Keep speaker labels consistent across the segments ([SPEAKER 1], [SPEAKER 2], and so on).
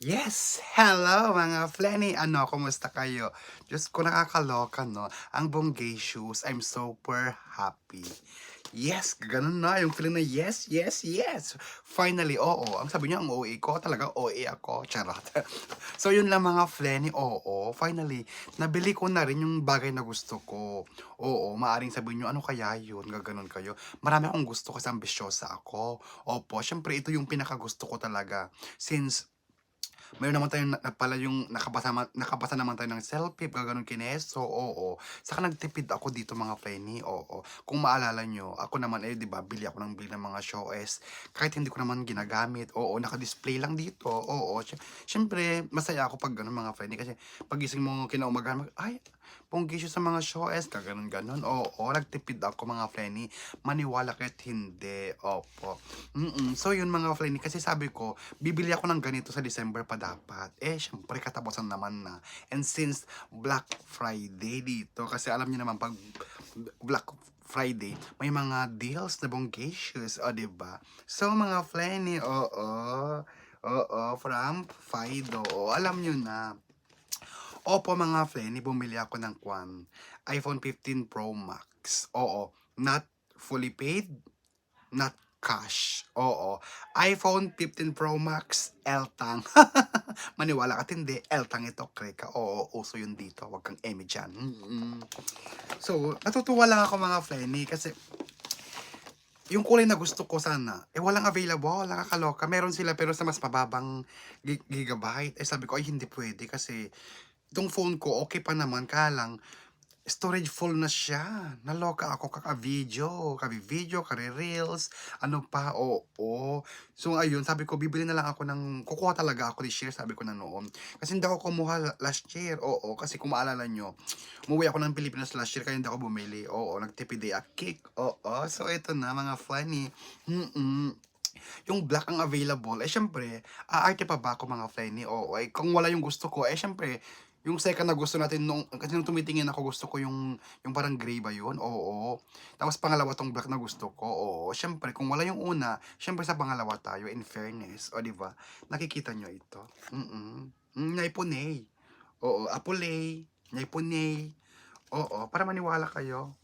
[SPEAKER 1] Yes! Hello mga Flenny! Ano, kumusta kayo? Diyos ko, nakakaloka, no? Ang Bonggacious, I'm super happy. Yes, ganun na. Yung feeling na yes, yes, yes. Finally, oo. Ang sabi niya, ang OA ko, talaga OA ako. Charot. So, yun lang mga Flenny, oo. Finally, nabili ko na rin yung bagay na gusto ko. Oo, maaring sabihin nyo, ano kaya yun? Gaganon kayo. Marami akong gusto kasi ambisyosa ako. Opo, syempre, ito yung pinakagusto ko talaga. Since meron naman tayong pala yung nakabasa naman tayo ng selfie, gaganon kineso, oo. Saka nagtipid ako dito mga Frenny, oo. Kung maalala nyo, ako naman, 'di ba, bili ako ng bili ng mga shows. Kahit hindi ko naman ginagamit, oo, naka-display lang dito, oo. Siyempre, masaya ako pag gano'n mga Frenny kasi pagising mo kinaumagahan, ay, ponggisyo sa mga shows, gaganon-ganon, oo. Nagtipid ako mga Frenny. Maniwala kahit hindi, opo. So yun mga Frenny, kasi sabi ko, bibili ako ng ganito sa December pa dapat. Eh, syempre, katapusan naman na. And since Black Friday dito, kasi alam niyo naman, pag Black Friday, may mga deals na bonggacious, o, diba? So, mga Flenny, oo, oo, from Fido, o, alam niyo na. Opo, mga Flenny, bumili ako ng iPhone 15 Pro Max. Oo, not fully paid, not cash. Oo. iPhone 15 Pro Max, Eltang. Maniwala ka hindi, Eltang ito, Kreka. Oo, uso yun dito. Huwag kang eme dyan. So, natutuwa lang ako mga Flenny kasi yung kulay na gusto ko sana, walang available, nakakaloka. Meron sila pero sa mas mababang gigabyte. Eh sabi ko, ay hindi pwede kasi itong phone ko, okay pa naman, kaya lang, storage full na siya. Naloka ako kaka-video, kare-reels, ano pa, oo. So, ayun, sabi ko, bibili na lang ako kukuha talaga ako this year, sabi ko na noon. Kasi hindi ako kumuha last year, oo. Kasi kung maalala nyo, umuwi ako ng Pilipinas last year, kaya hindi ako bumili, oo. Nagtipid a kick, oo. So, ito na, mga funny. Yung black ang available, eh syempre, aarte pa ba ako mga Flenny? Oo, eh kung wala yung gusto ko, eh syempre, yung second na gusto natin kasi nung tumitingin ako, gusto ko yung parang gray ba yun? Oo. Tapos pangalawa tong black na gusto ko, oo. Syempre, kung wala yung una, syempre sa pangalawa tayo, in fairness, o di ba? Nakikita nyo ito? Naipunay. Oo, apulay, naipunay. Oo, para maniwala kayo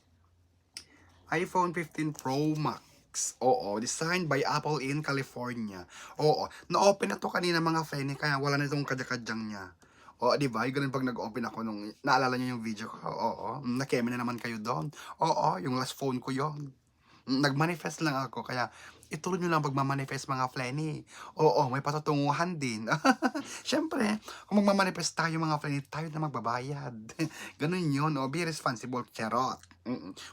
[SPEAKER 1] iPhone 15 Pro Max. Oo, designed by Apple in California. Oo, na-open na to kanina mga Fenny, kaya wala na itong kadya-kadyang niya. Oo, di ba? Ganun pag nag-open ako nung, naalala niyo yung video ko? Oo, nakeme na naman kayo doon. Oo, yung last phone ko yon. Nag-manifest lang ako, kaya ituloy nyo lang pagmamanifest mga Flenny. Oo, may patutunguhan din. Siyempre, kung magmamanifest tayo mga Flenny, tayo na magbabayad. Ganun yun, o, be responsible, charot.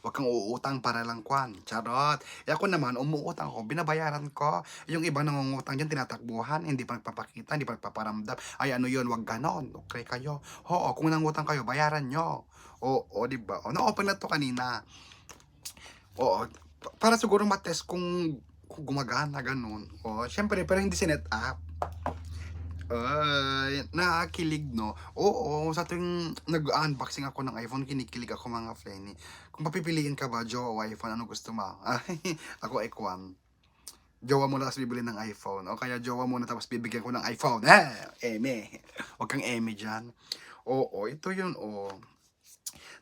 [SPEAKER 1] Huwag kang uutang para lang kwan, charot. E ako naman, umuutang ako, binabayaran ko. Yung iba nangungutang dyan, tinatakbuhan, hindi pa nagpapakita, hindi pa nagpaparamdam. Ay, ano yun, wag ganon. Okay kayo. Oo, kung nangutang kayo, bayaran nyo. Oo, diba? O, na-open na to kanina. Oo, para siguro matest kung gumagana, ganun. O, syempre, pero hindi sinet up. Ay, nakakilig, no? Oo, sa tuwing nag-unboxing ako ng iPhone, kinikilig ako mga Flenny. Kung papipiliin ka ba, Jowa o iPhone, ano gusto mo? Ay, ako Ekwan. Jowa muna tapos bibili ng iPhone. O kaya jowa muna tapos bibigyan ko ng iPhone. Eme. Huwag kang eme dyan. Oo, ito yun, oh.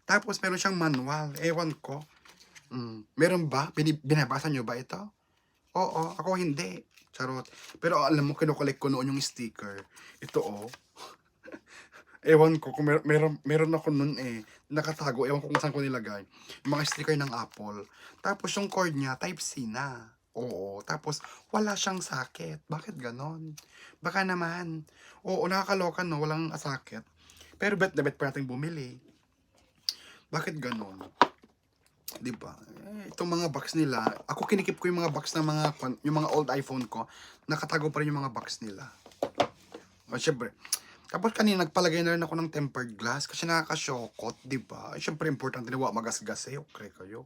[SPEAKER 1] Tapos meron siyang manual. Ewan ko. Meron ba? Binabasa nyo ba ito? Oo, ako hindi. Charot. Pero alam mo, kinukolek ko noon yung sticker. Ito, oh. Ewan ko kung meron ako noon eh. Nakatago. Ewan ko kung saan ko nilagay. Yung mga sticker ng Apple. Tapos yung cord niya, Type-C na. Oo. Tapos, wala siyang socket. Bakit ganon? Baka naman. Oo, nakakaloka, no? Walang socket. Pero bet na bet pa natin bumili. Bakit ganon? 'Di ba? Itong mga box nila, ako kinikip ko yung mga box ng yung mga old iPhone ko, nakatago pa rin yung mga box nila. O syempre, tapos kanina nagpalagay na rin ako ng tempered glass kasi nakakasyokot, 'di ba? Syempre importante na wa magasgas eh, okay kayo.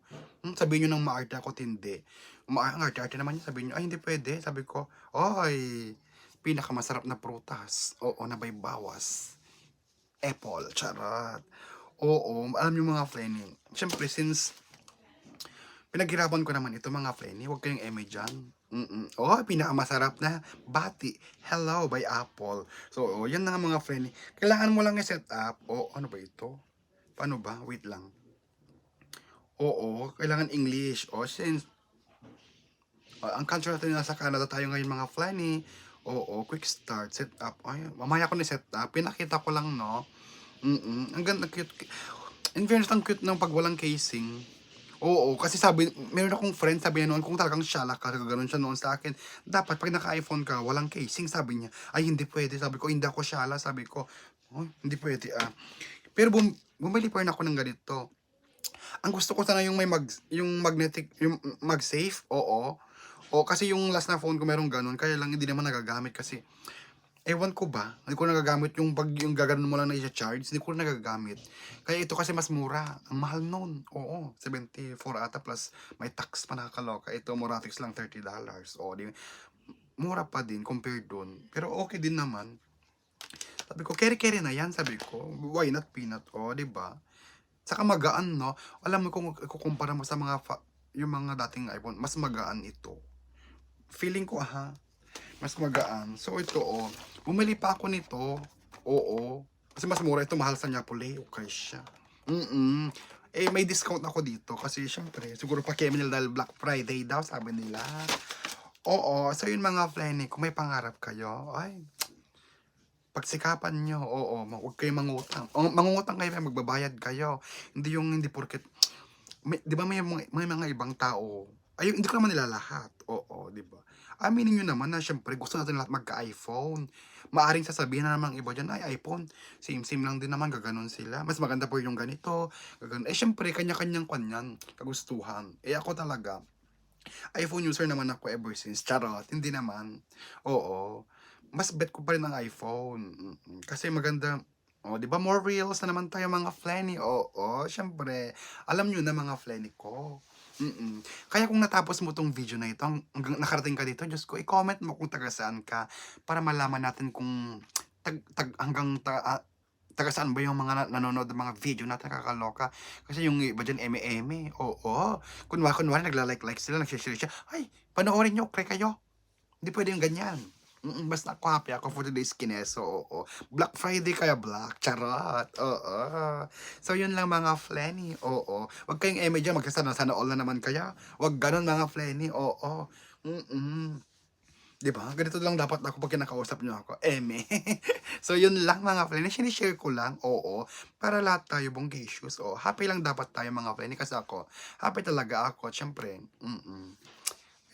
[SPEAKER 1] Sabihin niyo ng maarte ako hindi. Ang arte-arte naman niya, sabihin niyo, ay hindi pwede. Sabi ko, oy, pinakamasarap na prutas. Oo, na may bawas. Apple, charot. Oo, alam niyo mga Fleming. Syempre, since pinaghirapan ko naman ito mga Flenny, huwag kayong eme dyan. Oh, pinakamasarap na bati, Hello by Apple. So, oh, yan na nga mga friend. Kailangan mo lang i-set up. Oh, ano ba ito? Paano ba? Wait lang. Oo, kailangan English. Oh, since ang culture natin nasa Canada tayo ngayon mga Flanny. Oo, quick start, set up. Ay, mamaya ko ni set up. Pinakita ko lang, no? Ang ganda, cute. In fairness, ang cute ng pag walang casing. Oo, kasi sabi, meron akong friend, sabi niya noon, kung talagang shala ka, gano'n siya noon sa akin, dapat pag naka-iPhone ka, walang casing, sabi niya. Ay, hindi pwede. Sabi ko, hindi ako shala. Sabi ko, oh, hindi pwede ah. Pero bumili pa rin ako ng ganito. Ang gusto ko sana yung yung magnetic, yung mag-safe, oo. O kasi yung last na phone ko merong ganun, kaya lang hindi naman nagagamit kasi ewan ko ba, hindi ko nagagamit yung pag yung gaganon mo lang na i-charge, hindi ko nagagamit. Kaya ito kasi mas mura, ang mahal nun. Oo, 74 ata plus may tax pa nakakaloka. Ito Moratix lang $30. O di mura pa din compared dun. Pero okay din naman. Sabi ko, carry-carry na yan, sabi ko. Why not peanut? O, di ba? Saka magaan, no? Alam mo kung ikukumpara mo sa yung mga dating iPhone, mas magaan ito. Feeling ko, mas magaan. So, ito, oh. Bumili pa ako nito. Oo. Kasi mas mura ito, mahal sa Napoli. Okay siya. Eh, may discount ako dito. Kasi, syempre, siguro pa Keminal dahil Black Friday daw, sabi nila. Oo. So, yun mga Flenny, kung may pangarap kayo, ay, pagsikapan nyo, oo, huwag kayong mangutang. O, mangungutang kayo, magbabayad kayo. Hindi yung, hindi porket, di ba may mga ibang tao, ay, hindi ko naman nila lahat. Oo, di ba? Aminin nyo naman na syempre gusto natin lahat magka-iPhone. Maaring sasabihin na naman iba dyan, ay iPhone, same-same lang din naman, gaganon sila. Mas maganda po yung ganito, gaganon. Eh syempre, kanya-kanyang kanyan, kagustuhan. Eh ako talaga, iPhone user naman ako ever since. Charot, hindi naman. Oo. Mas bet ko pa rin ang iPhone. Kasi maganda. Oh, 'di ba more reels na naman tayo mga Flenny? Oo, syempre. Alam niyo na mga Flenny ko. Kaya kung natapos mo tong video na ito, hanggang nakarating ka dito, Diyos ko, i-comment mo kung taga saan ka para malaman natin kung taga saan ba yung mga nanonood ng mga video natin kakaloka. Kasi yung iba dyan, eme-eme. Oo. Kunwari, nagla-like sila, nagsishare siya. Ay, panoorin nyo, okay kayo. Hindi pwede yung ganyan. Basta ako happy ako for today's kineso, oo. Black Friday kaya black, charot, oo. So yun lang mga Flenny, oo. Huwag kayong eme dyan, magkasana all na naman kaya. Huwag ganun mga Flenny, oo. Mm-mm. 'Di ba? Ganito lang dapat ako pag kinakausap niyo ako, eme. So yun lang mga Flenny, sinishare ko lang, oo. Para lahat tayo bonggacious, oo. Happy lang dapat tayo mga Flenny kasi ako, happy talaga ako, syempre.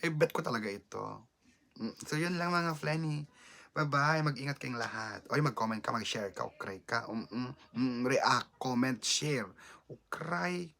[SPEAKER 1] Eh, bet ko talaga ito. So, yun lang mga Flenny. Bye-bye. Mag-ingat kayong lahat. Oy, mag-comment ka, mag-share ka, okay ka. React, comment, share. Okay.